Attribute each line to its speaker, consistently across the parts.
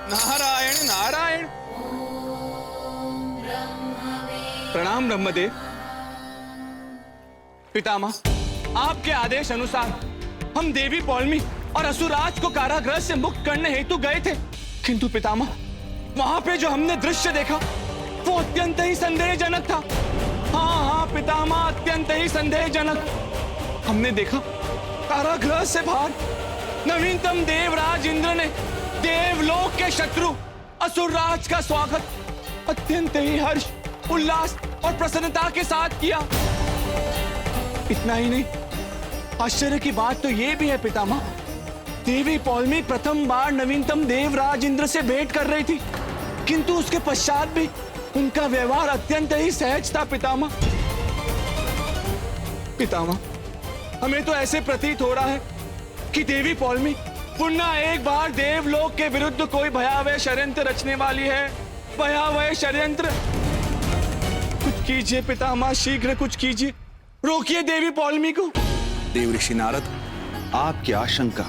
Speaker 1: नारायण नारायण। प्रणाम ब्रह्मदेव। पितामह, आपके आदेश अनुसार हम देवी पौलमी और असुराज को कारागृह से मुक्त करने हेतु गए थे, किंतु पितामह वहां पे जो हमने दृश्य देखा वो अत्यंत ही संदेहजनक था। हाँ पितामह, अत्यंत ही संदेहजनक। हमने देखा कारागृह से बाहर नवीनतम देवराज इंद्र ने देवलोक के शत्रु असुरराज का स्वागत अत्यंत ही हर्ष, उल्लास और प्रसन्नता के साथ किया। इतना ही नहीं, आश्चर्य की बात तो यह भी है पितामह, देवी पौलमी प्रथम बार नवीनतम देवराज इंद्र से भेंट कर रही थी, किंतु उसके पश्चात भी उनका व्यवहार अत्यंत ही सहज था। पितामह, हमें तो ऐसे प्रतीत हो रहा है कि देवी पौलमी पुनः एक बार देवलोक के विरुद्ध कोई भयावह षड्यंत्र रचने वाली है। भयावह षड्यंत्र। कुछ कीजिए पितामह, शीघ्र कुछ कीजिए, रोकिए देवी पौलमी को।
Speaker 2: देव ऋषि नारद, आपकी आशंका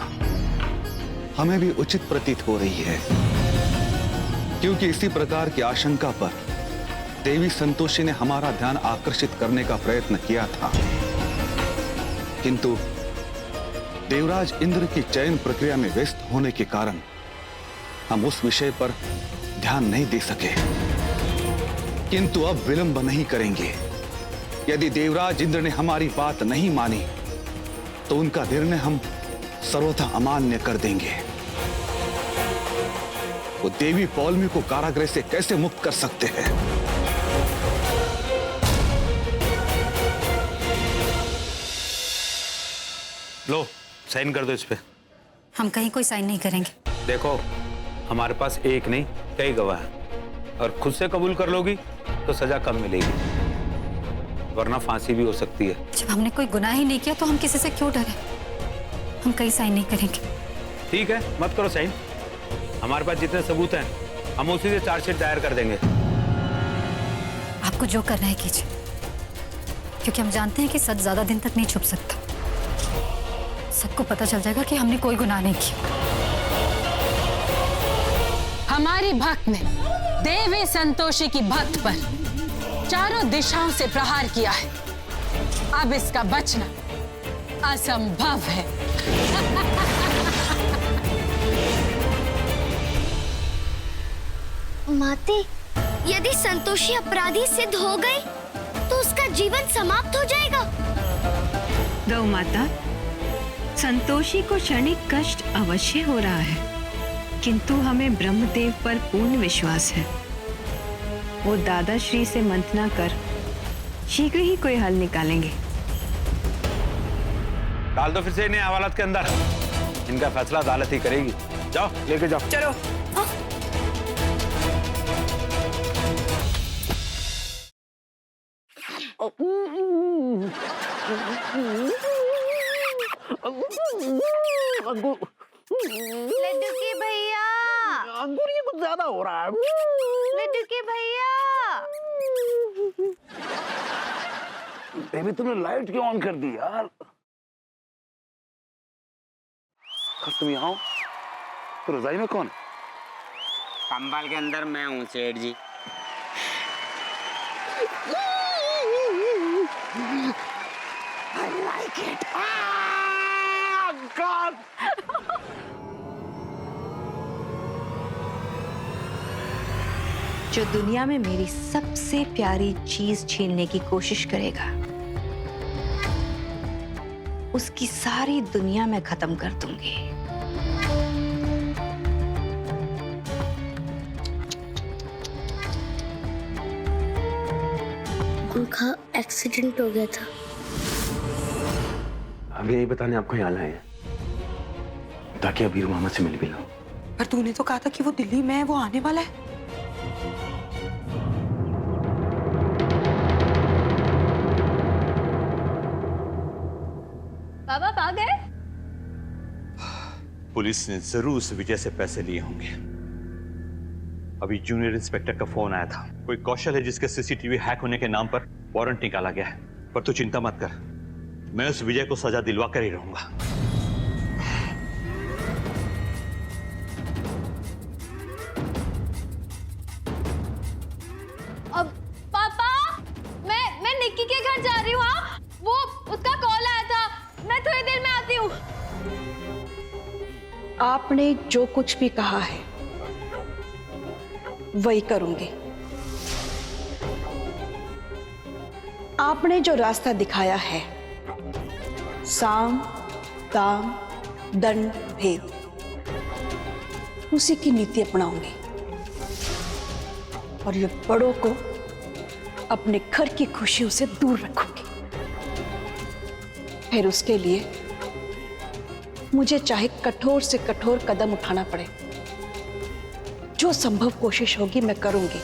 Speaker 2: हमें भी उचित प्रतीत हो रही है, क्योंकि इसी प्रकार की आशंका पर देवी संतोषी ने हमारा ध्यान आकर्षित करने का प्रयत्न किया था, किंतु देवराज इंद्र की चयन प्रक्रिया में व्यस्त होने के कारण हम उस विषय पर ध्यान नहीं दे सके। किंतु अब विलंब नहीं करेंगे। यदि देवराज इंद्र ने हमारी बात नहीं मानी तो उनका निर्णय हम सर्वथा अमान्य कर देंगे। वो देवी पौलमी को कारागृह से कैसे मुक्त कर सकते हैं?
Speaker 3: लो, साइन कर दो इस पे।
Speaker 4: हम कहीं कोई साइन नहीं करेंगे।
Speaker 3: देखो, हमारे पास एक नहीं कई गवाह हैं, और खुद से कबूल कर लोगी तो सजा कम मिलेगी, वरना फांसी भी हो सकती है।
Speaker 4: जब हमने कोई गुनाह ही नहीं किया तो हम किसी से क्यों डरे? हम कहीं साइन नहीं करेंगे।
Speaker 3: ठीक है, मत करो साइन। हमारे पास जितने सबूत हैं हम उसी से चार्जशीट दायर कर देंगे।
Speaker 4: आपको जो करना है कीजिए, क्योंकि हम जानते हैं कि सच ज्यादा दिन तक नहीं छुप सकता। सबको पता चल जाएगा कि हमने कोई गुनाह नहीं किया।
Speaker 5: हमारी भक्त ने देवी संतोषी की भक्त पर चारों दिशाओं से प्रहार किया है। अब इसका बचना असंभव है।
Speaker 6: माते, यदि संतोषी अपराधी सिद्ध हो गई तो उसका जीवन समाप्त हो जाएगा।
Speaker 7: गौ माता, संतोषी को क्षणिक कष्ट अवश्य हो रहा है, किंतु हमें ब्रह्मदेव पर पूर्ण विश्वास है। वो दादाश्री से मंथना कर शीघ्र ही कोई हल निकालेंगे।
Speaker 3: डाल दो फिर से इन्हें हवालात के अंदर। इनका फैसला अदालत ही करेगी। जाओ, लेके जाओ।
Speaker 4: चलो।
Speaker 6: लड्डू के भैया,
Speaker 8: अंगूर ये कुछ ज्यादा हो रहा है।
Speaker 6: लड्डू के भैया।
Speaker 8: बेबी, तुमने लाइट क्यों ऑन कर दी यार? तुम यहाँ हो तो रजाई में कौन है?
Speaker 9: कंबल के अंदर मैं हूँ सेठ जी।
Speaker 8: I like it. Ah, God.
Speaker 7: जो दुनिया में मेरी सबसे प्यारी चीज छीनने की कोशिश करेगा, उसकी सारी दुनिया में खत्म कर दूंगी।
Speaker 6: उनका एक्सीडेंट हो गया था।
Speaker 8: हम यही बताने आपको यहाँ लाए हैं ताकि आप वीरू मोहम्मद से मिल भी लो।
Speaker 5: पर तूने तो कहा था कि वो दिल्ली में है, वो आने वाला है।
Speaker 6: बाबा आ गए?
Speaker 10: पुलिस ने जरूर उस विजय से पैसे लिए होंगे। अभी जूनियर इंस्पेक्टर का फोन आया था। कोई कौशल है जिसके सीसीटीवी हैक होने के नाम पर वारंट निकाला गया है। पर तू चिंता मत कर, मैं उस विजय को सजा दिलवा कर ही रहूंगा।
Speaker 11: आपने जो कुछ भी कहा है वही करूंगी। आपने जो रास्ता दिखाया है, साम दाम दंड भेद, उसी की नीति अपनाऊंगी और ये बड़ों को अपने घर की खुशियों से दूर रखूंगी। फिर उसके लिए मुझे चाहे कठोर से कठोर कदम उठाना पड़े, जो संभव कोशिश होगी मैं करूंगी।